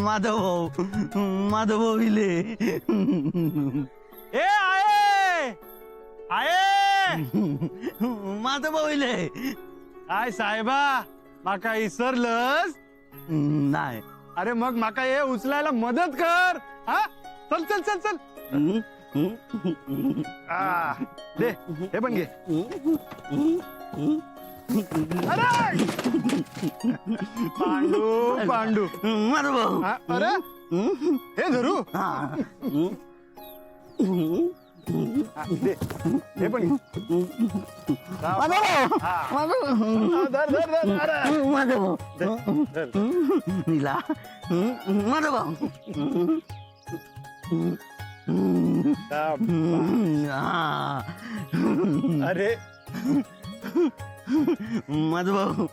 माधव भाऊ इले. ए आहे माधव भाऊ इले. काय साहेबा माका इसरलंस? नाही. अरे मग माका हे उचलायला मदत कर. हा चल चल चल चल. दे हे पण घे. अरे पांडू पांडू माधव भाऊ. अरे हे धरू. दे हे पण घे. माधव भाऊ. धर धर धर. अरे माधव धर, धर. भाऊ. नीला. माधव भाऊ. अरे माधव भाऊ.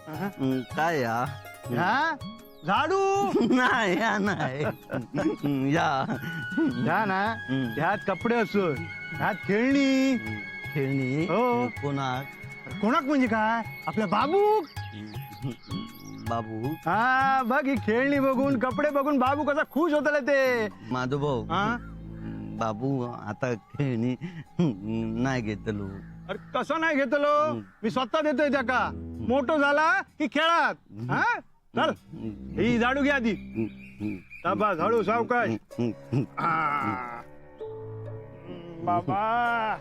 काय या हा झाडू नाही या नाही या ह्या ना ह्यात कपडे असून ह्यात खेळणी. खेळणी. हो. कोणाक? कोणाक म्हणजे काय? आपल्या बाबू. बाबू. हा बघ ही खेळणी बघून कपडे बघून बाबू कसा खुश होतले ते. माधव भाऊ. हा बाबू आता खेळणी नाही घेतलो. अरे कसं नाही घेतलो? मी स्वतः देतोय त्याका. मोठो झाला की खेळात. हा चल ही झाडू घ्या आधी. ताबा झाडू सावकाश. बाबा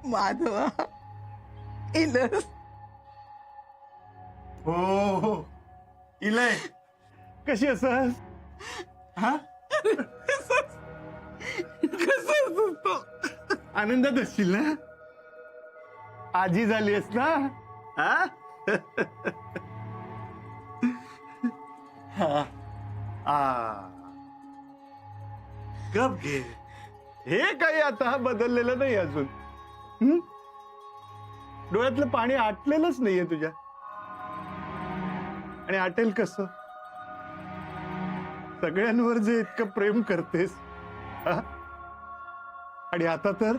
माधवा इलस. हो इलय कशी असस? हा आनंदात असशील ना? आजी झालीस ना? हा गप घे. हे काही आता बदललेलं नाही अजून. डोळ्यातलं पाणी आटलेलंच नाहीये तुझ्या. आणि आटेल कसं? सगळ्यांवर जे इतकं प्रेम करतेस. आणि आता तर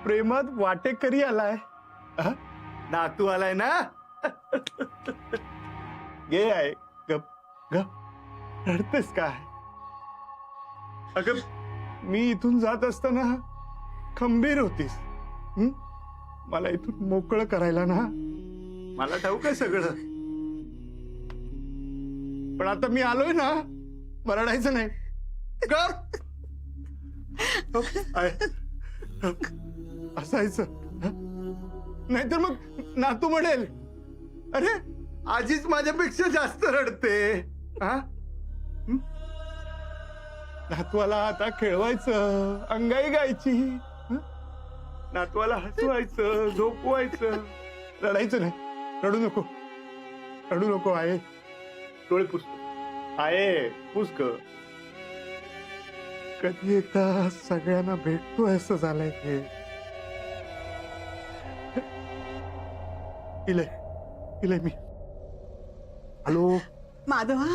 प्रेमात वाटेकरी आलाय. नातू आलाय ना. गे आहे. गप गप रडतेस काय? अगं मी इथून जात असताना खंबीर होतीस. मला इथून मोकळं करायला ना. मला ठाऊक आहे सगळं. पण आता मी आलोय ना. रडायचं नाही. असायचं. नाहीतर मग नातू म्हणेल अरे आजीच माझ्यापेक्षा जास्त रडते. हा नातवाला आता खेळवायचं, अंगाई गायची, नातवाला हसवायचं, झोपवायचं. रडायचं नाही. रडू नको. रडू नको. आहे डोळे पुस. आहे पुसक. कधी एकदा सगळ्यांना भेटतोय असं झालंय हे. इलय इलय मी. हॅलो माधवा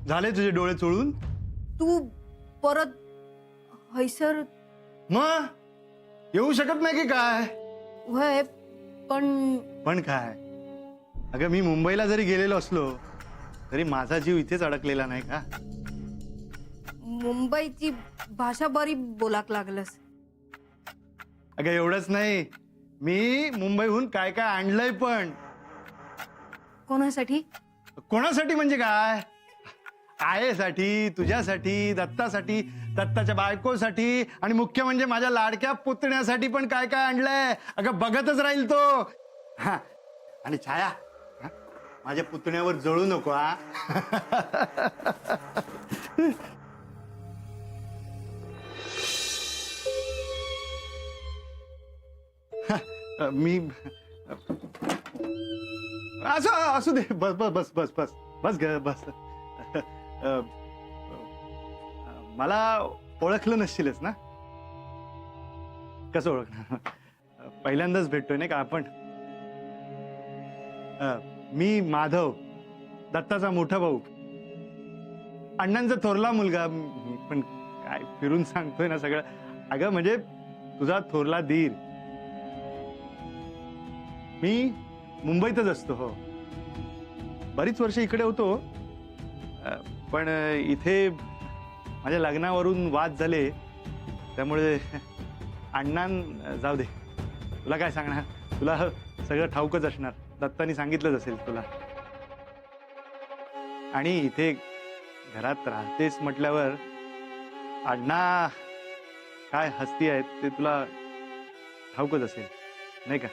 झाले तुझे डोळे चोळून? तू परत हैसर मग येऊ शकत नाही की काय? वय पण काय? अगं मी मुंबईला जरी गेलेलो असलो तरी माझा जीव इथेच अडकलेला नाही का? मुंबईची भाषा बरी बोलाक लागलस. अगं एवढंच नाही, मी मुंबईहून काय काय आणलंय पण. कोणासाठी? कोणासाठी म्हणजे काय? आयेसाठी, तुझ्यासाठी, दत्तासाठी, दत्ताच्या बायकोसाठी आणि मुख्य म्हणजे माझ्या लाडक्या पुतण्यासाठी पण काय काय आणलंय. अगं बघतच राहील तो. हा आणि छाया, हा? माझ्या पुतण्यावर जळू नको हा. मी असं असू दे. बस बस बस बस बस बस ग बस. मला ओळखलं नसशीलच ना? कसं ओळखणार? पहिल्यांदाच भेटतोय नाही का आपण. मी माधव, दत्ताचा मोठा भाऊ, अण्णांचा थोरला मुलगा. पण काय फिरून सांगतोय ना सगळं. अगं म्हणजे तुझा थोरला दीर. मी मुंबईतच असतो. हो, बरीच वर्ष इकडे होतो. पण इथे माझ्या लग्नावरून वाद झाले, त्यामुळे अण्णां जाऊ दे. तुला काय सांगणार, तुला सगळं ठाऊकच असणार. दत्तानी सांगितलंच असेल तुला. आणि इथे घरात राहतेस म्हटल्यावर अण्णा काय हस्ती आहेत ते तुला ठाऊकच असेल नाही का?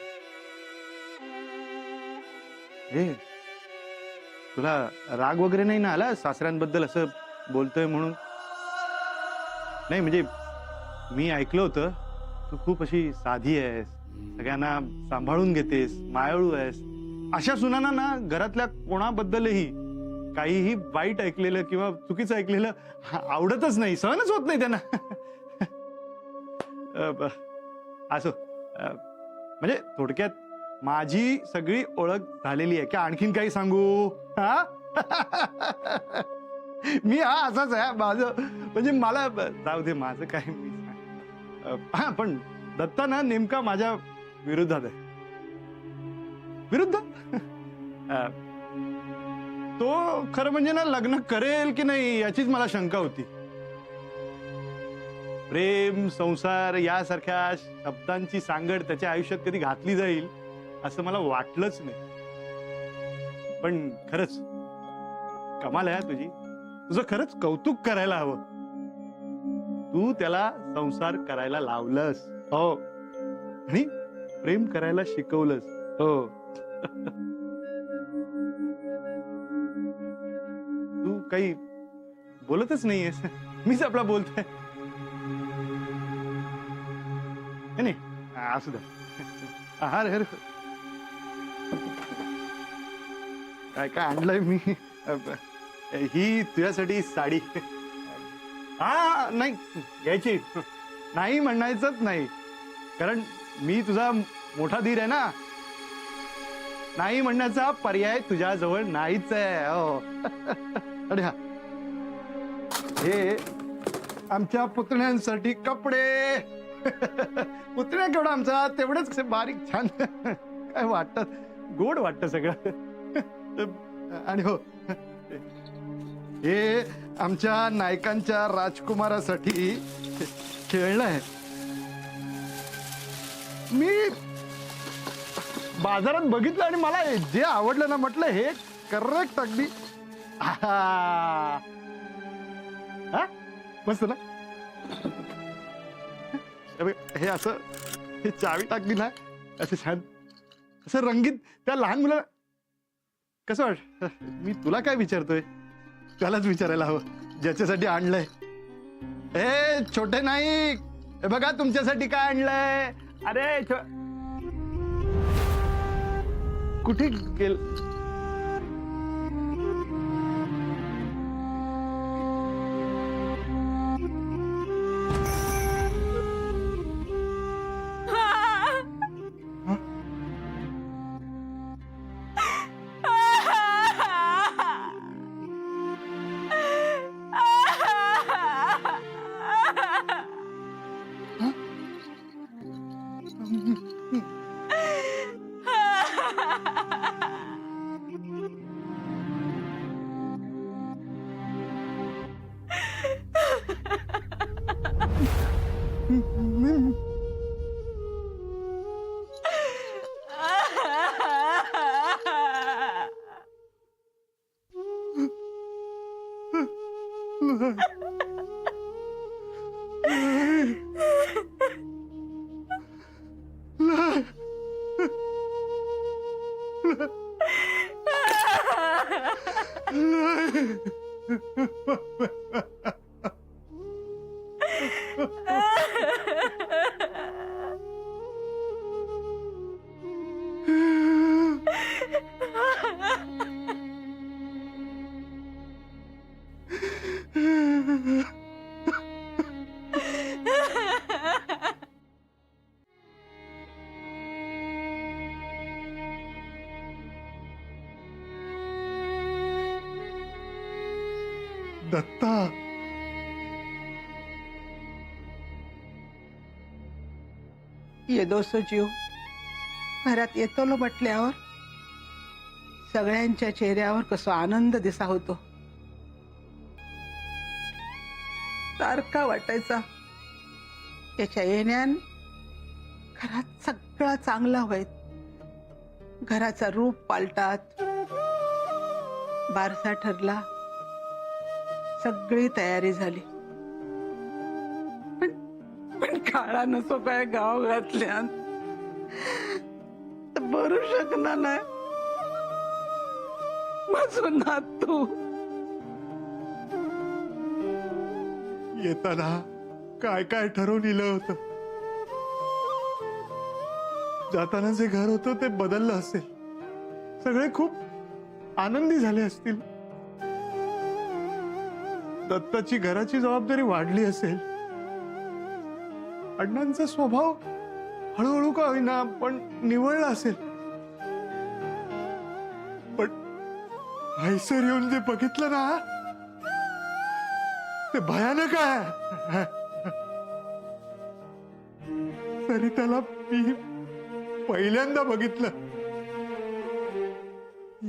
हे तुला राग वगैरे नाही ना आला सासऱ्यांबद्दल असं बोलतोय म्हणून? नाही म्हणजे मी ऐकलं होतं तू खूप अशी साधी आहेस, सगळ्यांना सांभाळून घेतेस, मायाळू आहेस. अशा सुनांना ना घरातल्या कोणाबद्दलही काहीही वाईट ऐकलेलं किंवा चुकीचं ऐकलेलं आवडतच नाही, सहनच होत नाही त्यांना. असो, म्हणजे थोडक्यात माझी सगळी ओळख झालेली आहे. की आणखीन काही सांगू? हा मी हा असाच आहे माझं. म्हणजे मला जाऊ दे, माझं काय मी हा. पण दत्ता ना नेमका माझ्या विरोधात आहे. विरुद्ध? तो खरं म्हणजे ना लग्न करेल की नाही याचीच मला शंका होती. प्रेम, संसार यासारख्या शब्दांची सांगड त्याच्या आयुष्यात कधी घातली जाईल असं मला वाटलंच नाही. पण खरंच कमाल आहे तुझी. तुझं खरंच कौतुक करायला हवं. तू त्याला संसार करायला लावलंस. हो, आणि प्रेम करायला शिकवलंस. हो. तू काही बोलतच नाहीयेस, मीच आपला बोलतोय. नाही असू द्या. आहार हर काय काय आणलंय मी. ही तुझ्यासाठी साडी. हा नाही घ्यायची नाही, म्हणायचंच नाही. कारण मी तुझा मोठा धीर आहे ना. नाही म्हणण्याचा पर्याय तुझ्याजवळ नाहीच आहे. हो. अरे हा, हे आमच्या पुतण्यांसाठी कपडे. पुतण्या केवढा आमचा तेवढेच बारीक छान काय वाटत, गोड वाटत सगळं. आणि हो, हे आमच्या नायकांच्या राजकुमारासाठी खेळणं आहे. मी बाजारात बघितलं आणि मला जे आवडलं ना, म्हटलं हे करेक्ट अगदी. मस्त ना. हे असं हे चावी टाकली ना, असं छान असं रंगीत. त्या लहान मुला कसं वाट. मी तुला काय विचारतोय, त्यालाच विचारायला हवं ज्याच्यासाठी आणलंय. ए छोटे नाईक, हे बघा तुमच्यासाठी काय आणलंय. अरे कुठे गेल? दत्ता, येदोसो जीव घरात येतलो म्हटल्यावर सगळ्यांच्या चेहऱ्यावर कसो आनंद दिसा होतो. सारखा वाटायचा त्याच्या येण्यान घरात सगळा चांगला होईत. घराचा रूप पालटात, बारसा ठरला, सगळी तयारी झाली. पण काळा नसो काय गाव घातल्यान भरू शकणार नाही. माझो नातू येताना काय काय ठरवून दिलं होतं. जाताना जे घर होतं ते बदललं असेल. सगळे खूप आनंदी झाले असतील. दत्ताची घराची जबाबदारी वाढली असेल. अण्णांचा स्वभाव हळूहळू का होईना पण निवळला असेल. पण आईसर येऊन जे बघितलं ना ते भयानक आहे. तरी त्याला मी पहिल्यांदा बघितलं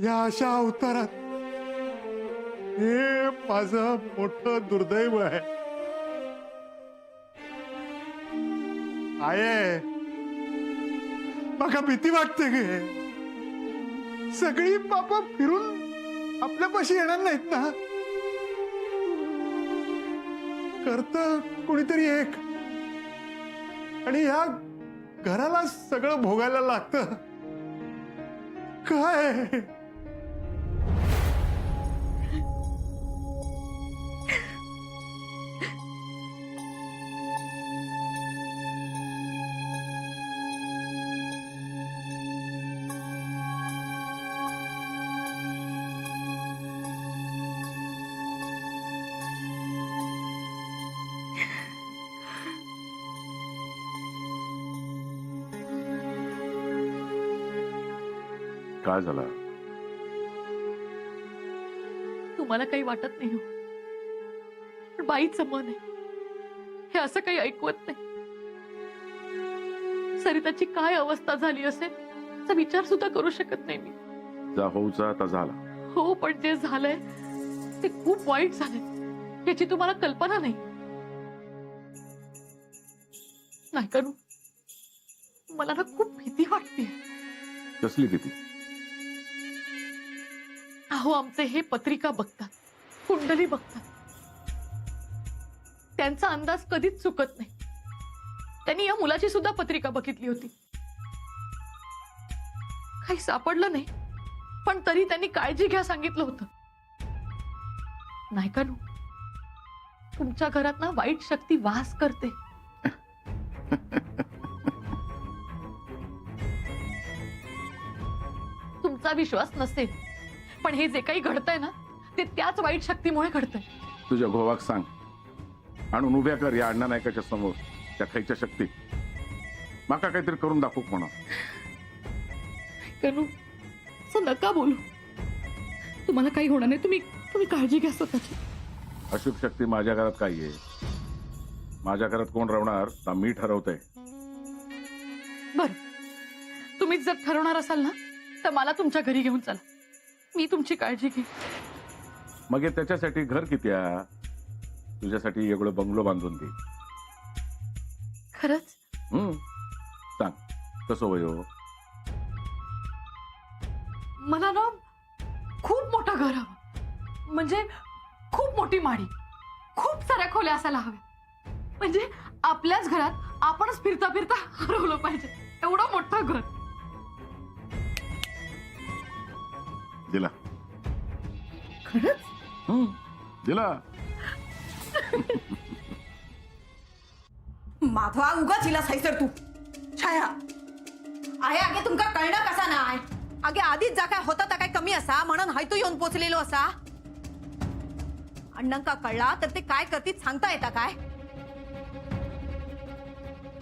या अशा अवतारात. हे माझं मोठं दुर्दैव आहे. आहे मला भीती वाटते गे. सगळी पापा फिरून आपल्यापाशी येणार नाहीत ना. करत कुणीतरी एक आणि या घराला सगळं भोगायला लागतं. काय काय झालं? तुम्हाला काही वाटत नाही हो, पण बाईचं मन आहे हे असं काही ऐकवत नाही. सरिताची काय अवस्था झाली असेल याचा विचार सुद्धा करू शकत नाही मी. जा होऊचा आता झाला. हो, पण जे झालंय ते खूप वाईट झालंय याची तुम्हाला कल्पना नाही. नाही करू, मला ना खूप भीती वाटते. कसली भीती? अहो, आमचे हे पत्रिका बघतात, कुंडली बघतात. त्यांचा अंदाज कधीच चुकत नाही. त्यांनी या मुलाची सुद्धा पत्रिका बघितली होती. काही सापडलं नाही, पण तरी त्यांनी काळजी घ्या सांगितलं होतं. नाही का नु, तुमच्या घरात ना वाईट शक्ती वास करते. तुमचा विश्वास नसेल, पण हे जे काही घडतंय ना ते त्याच वाईट शक्तीमुळे घडतंय. तुझ्या घोवाक सांग, आणून उभ्या कर या अण्णा नायकाच्या समोर त्या खायच्या शक्ती. माका काहीतरी करून दाखवू म्हणा. कनू, असं नका बोलू. तुम्हाला काही होणार नाही. तुम्ही काळजी घ्या स्वतःची. अशुभ शक्ती माझ्या घरात काय आहे? माझ्या घरात कोण राहणार तर मी ठरवतोय. बर, तुम्हीच जर ठरवणार असाल ना तर मला तुमच्या घरी घेऊन चला. मी तुमची काळजी घे. मग हे त्याच्यासाठी घर किती आहे? तुझ्यासाठी एवढं बंगलो बांधून दे. खरंच? सांग कसं वयो? मला ना खूप मोठं घर हवं, म्हणजे खूप मोठी माडी. खूप साऱ्या खोल्या असायला हव्या, म्हणजे आपल्याच घरात आपणच फिरता फिरता हरवलं पाहिजे, एवढं मोठं घर. दिला खरंच? दिला. माधवा उगाच हिला सैसर तू. छाया आहे आगे तुमका कळणं कसा नाय? आगे आधीच जा काय होता त्या काय कमी असा म्हणून हाय तू येऊन पोचलेलो असा. अण्णांका कळला तर ते काय करतील सांगता येता काय?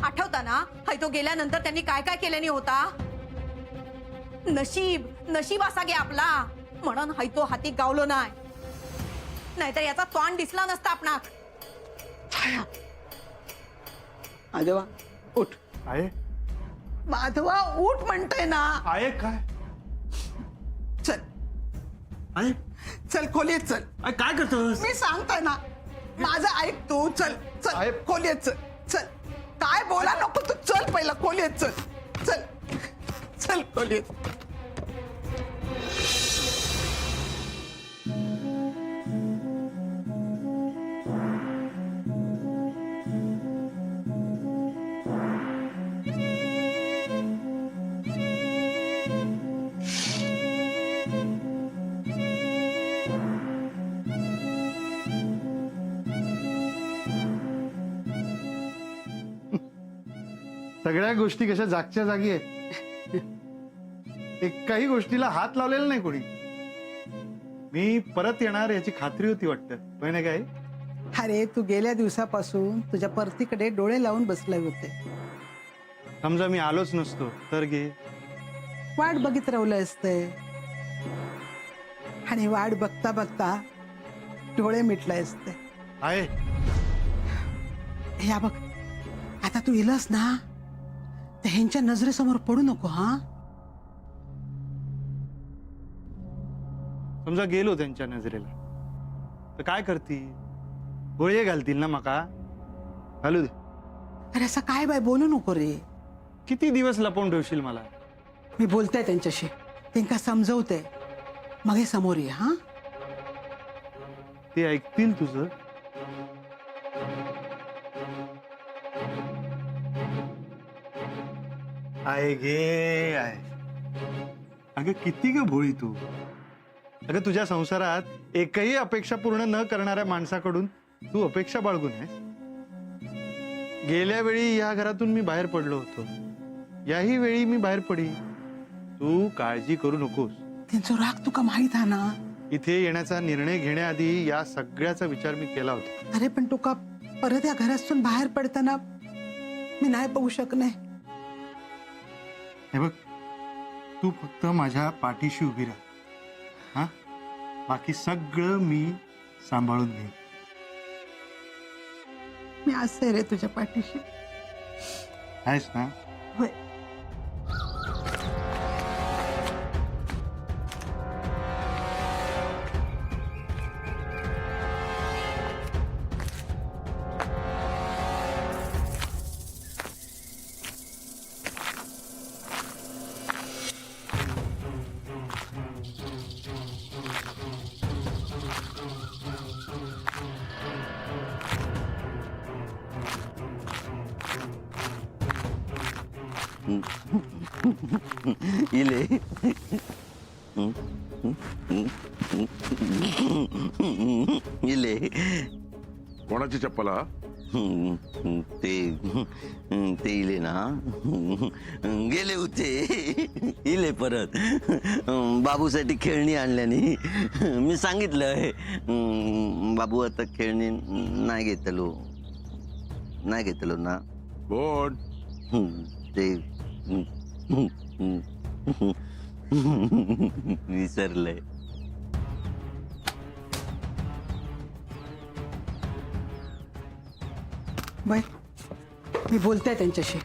आठवता ना हाय तो गेल्यानंतर त्यांनी काय काय केल्याने होता? नशीब असा गे आपला म्हणून हाय तो हाती गावलो नाही, नाहीतर याचा तोंड दिसला नसता आपणाक. माधवा उठ. आहे माधवा उठ म्हणते ना. आहे काय? चल आहे चल खोलीत चल. काय करतोस? मी सांगतोय ना, माझं ऐक तू. चल चल साहेब. खोलीत चल. चल काय बोला नको तू. चल पहिला खोलीत चल. चल चल खोलीत. सगळ्या गोष्टी कशा जागच्या जागी आहेत. एकाही गोष्टीला हात लावलेला नाही कोणी. मी परत येणार याची खात्री होती वाटतं, पण नाही काय? अरे तू गेल्या दिवसापासून तुझ्या परतीकडे डोळे लावून बसले होते. समजा मी आलोच नसतो तर गे. वाट बघित राहिलं असते आणि वाट बघता बघता डोळे मिटले असते. आहे या बघ, आता तू इलस ना तर ह्यांच्या नजरेसमोर पडू नको. हा समजा गेलो त्यांच्या नजरेला तर काय करती? गोळे घालतील ना मका. घालू दे. अरे असं काय बाय बोलू नको रे. किती दिवस लपवून ठेवशील मला? मी बोलते त्यांच्याशी, त्यांना समजवते, मग हे समोर ये. हा ते ऐकतील तुझं? आहे गे आहे. अगं किती ग भोळी तू. अगं तुझ्या संसारात एकही अपेक्षा पूर्ण न करणाऱ्या माणसाकडून तू अपेक्षा बाळगून आहेस. गेल्या वेळी या घरातून मी बाहेर पडलो होतो, याही वेळी मी बाहेर पडी. तू काळजी करू नकोस. त्यांचा राग तुका माहित आहे ना. इथे येण्याचा निर्णय घेण्याआधी या सगळ्याचा विचार मी केला होता. अरे पण तुका परत या घरातून बाहेर पडताना मी नाही पाहू शकणे. हे बघ, तू फक्त माझ्या पाठीशी उभी राहा. हा, बाकी सगळं मी सांभाळून घेईन. मी असं रे तुझ्या पाठीशी. आहेस ना? होय. इले इले कोणाची चप्पल हा? ते ते इले ना गेले होते. इले परत बाबूसाठी खेळणी आणल्याने मी सांगितलं बाबू आता खेळणी नाही घेतलो ना. कोण? ते विसरलंय. बाय मी बोलते त्यांच्याशी.